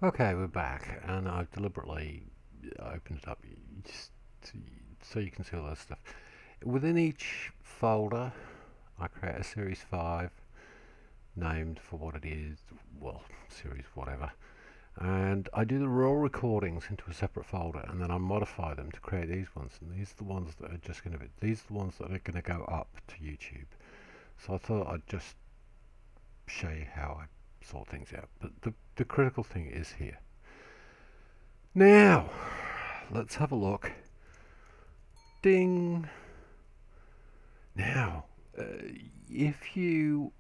Okay, we're back, and I've deliberately opened it up just so you can see all this stuff. Within each folder, I create a series 5 named for what it is, well, series whatever, and I do the raw recordings into a separate folder, and then I modify them to create these ones, and these are the ones that are just going to be, these are the ones that are going to go up to YouTube. So I thought I'd just show you how I sort things out, but the critical thing is here. Now, let's have a look. Ding! Now, if you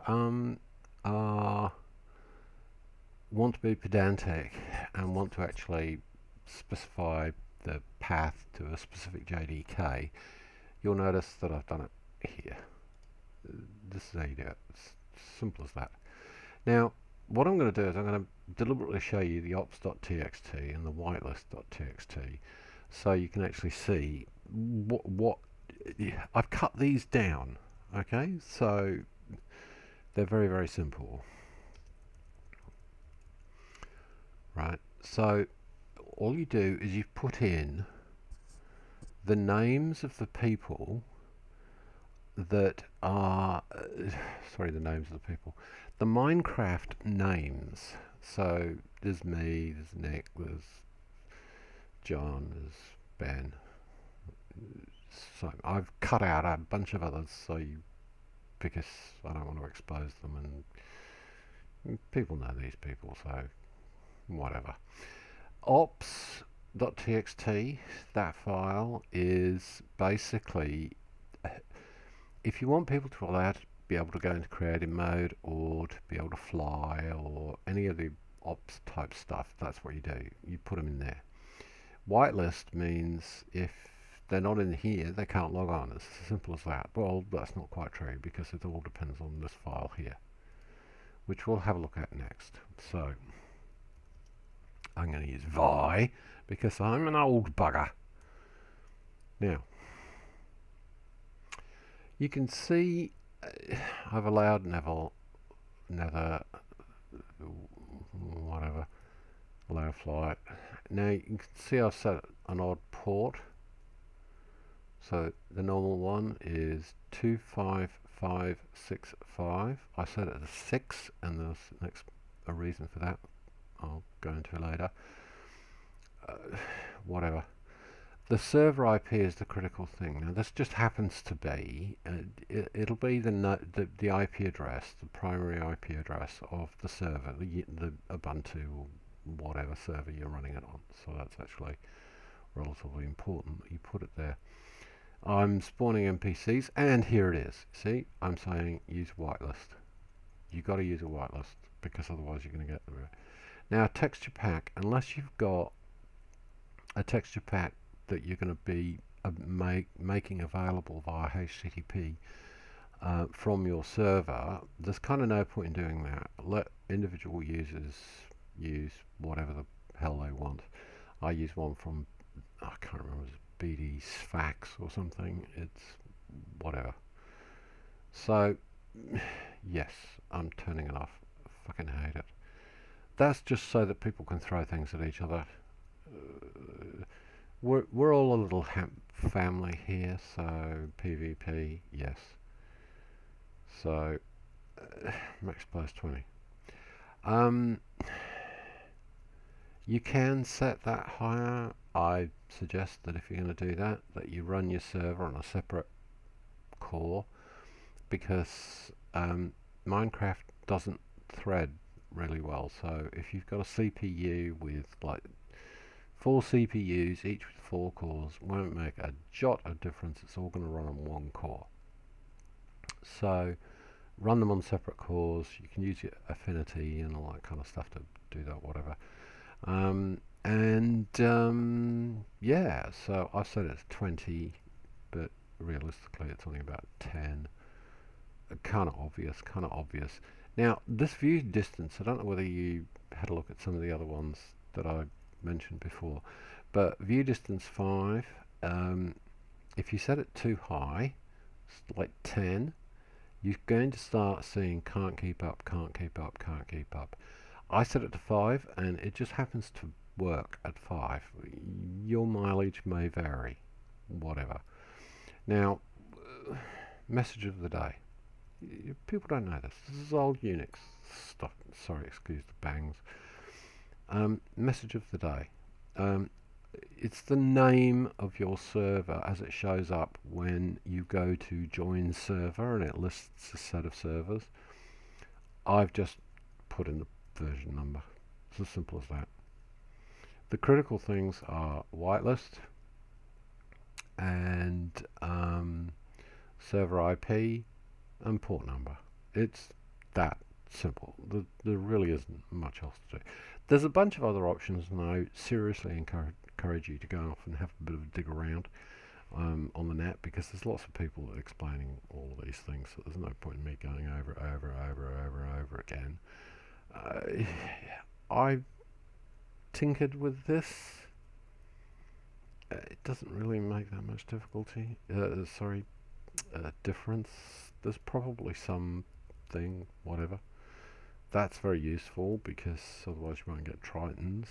are want to be pedantic and want to actually specify the path to a specific JDK, you'll notice that I've done it here. This is how you do it. It's simple as that. Now, what I'm going to do is I'm going to deliberately show you the ops.txt and the white-list.txt so you can actually see what I've cut these down. Okay, so they're very, very simple. Right, so all you do is you put in the names of the people that are sorry, the names of the people, the Minecraft names. So there's me, there's Nick, there's John, there's Ben. So I've cut out a bunch of others because I don't want to expose them, and people know these people, so whatever. Ops.txt, that file is basically, if you want people to allow to be able to go into creative mode or to be able to fly or any of the ops type stuff, that's what you do. You put them in there. Whitelist means if they're not in here, they can't log on. It's as simple as that. Well, that's not quite true because it all depends on this file here, which we'll have a look at next. So I'm going to use Vi because I'm an old bugger. Now, you can see I've allowed Nether, whatever, allow flight. Now you can see I've set an odd port. So the normal one is 25565. I set it as 6, and there's a reason for that I'll go into later. Whatever. The server IP is the critical thing. Now this just happens to be, it'll be the IP address, the primary IP address of the server, the Ubuntu or whatever server you're running it on. So that's actually relatively important that you put it there. I'm spawning NPCs, and here it is. See, I'm saying use whitelist. You've got to use a whitelist because otherwise you're going to get the. Now, texture pack, unless you've got a texture pack that you're going to be making available via HTTP from your server, there's kind of no point in doing that. Let individual users use whatever the hell they want. I use one from, I can't remember, BD's fax or something. It's whatever. So yes, I'm turning it off. I fucking hate it. That's just so that people can throw things at each other. We're all a little family here, so PvP, yes. So max plus 20. You can set that higher. I suggest that if you're going to do that, that you run your server on a separate core, because Minecraft doesn't thread really well. So if you've got a CPU with like 4 CPUs, each with 4 cores, won't make a jot of difference. It's all going to run on one core. So run them on separate cores. You can use your affinity and all that kind of stuff to do that, whatever. Yeah, so I've set it to 20, but realistically it's only about 10. Kind of obvious. Now, this view distance, I don't know whether you had a look at some of the other ones that I mentioned before, but view distance 5, if you set it too high, like 10, you're going to start seeing can't keep up. I set it to 5 and it just happens to work at 5. Your mileage may vary, whatever. Now, message of the day. People don't know this. This is old Unix stuff. Sorry, excuse the bangs. Message of the day. It's the name of your server as it shows up when you go to join server and it lists a set of servers. I've just put in the version number. It's as simple as that. The critical things are whitelist and server IP and port number. It's that simple. There really isn't much else to do. There's a bunch of other options, and I seriously encourage you to go off and have a bit of a dig around on the net, because there's lots of people explaining all of these things, so there's no point in me going over again. I tinkered with this. It doesn't really make that much difficulty. Difference. There's probably something, whatever. That's very useful because otherwise you won't get tritons.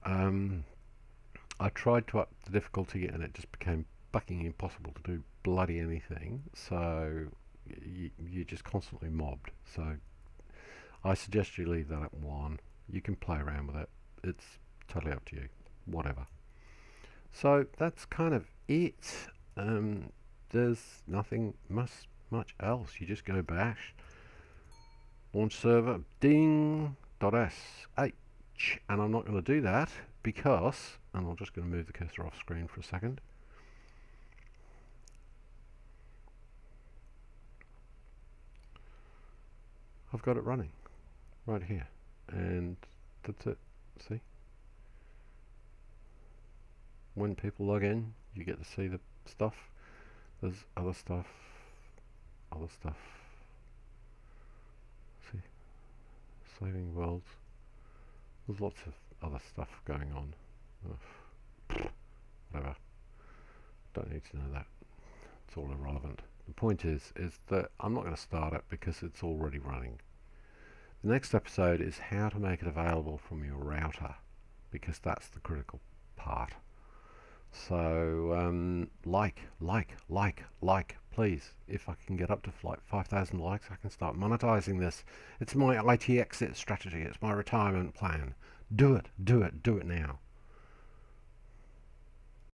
I tried to up the difficulty and it just became fucking impossible to do bloody anything. So you're just constantly mobbed. So I suggest you leave that at 1. You can play around with it. It's totally up to you. Whatever. So that's kind of it. There's nothing much else. You just go bash, launch server, ding.sh, and I'm not going to do that because, and I'm just going to move the cursor off screen for a second. I've got it running right here, and that's it. See? When people log in, you get to see the stuff. There's other stuff. See? Saving worlds. There's lots of other stuff going on. Whatever. Don't need to know that. It's all irrelevant. The point is that I'm not going to start it because it's already running. The next episode is how to make it available from your router, because that's the critical part. So like, please. If I can get up to like 5,000 likes, I can start monetizing this. It's my IT exit strategy. It's my retirement plan. Do it now.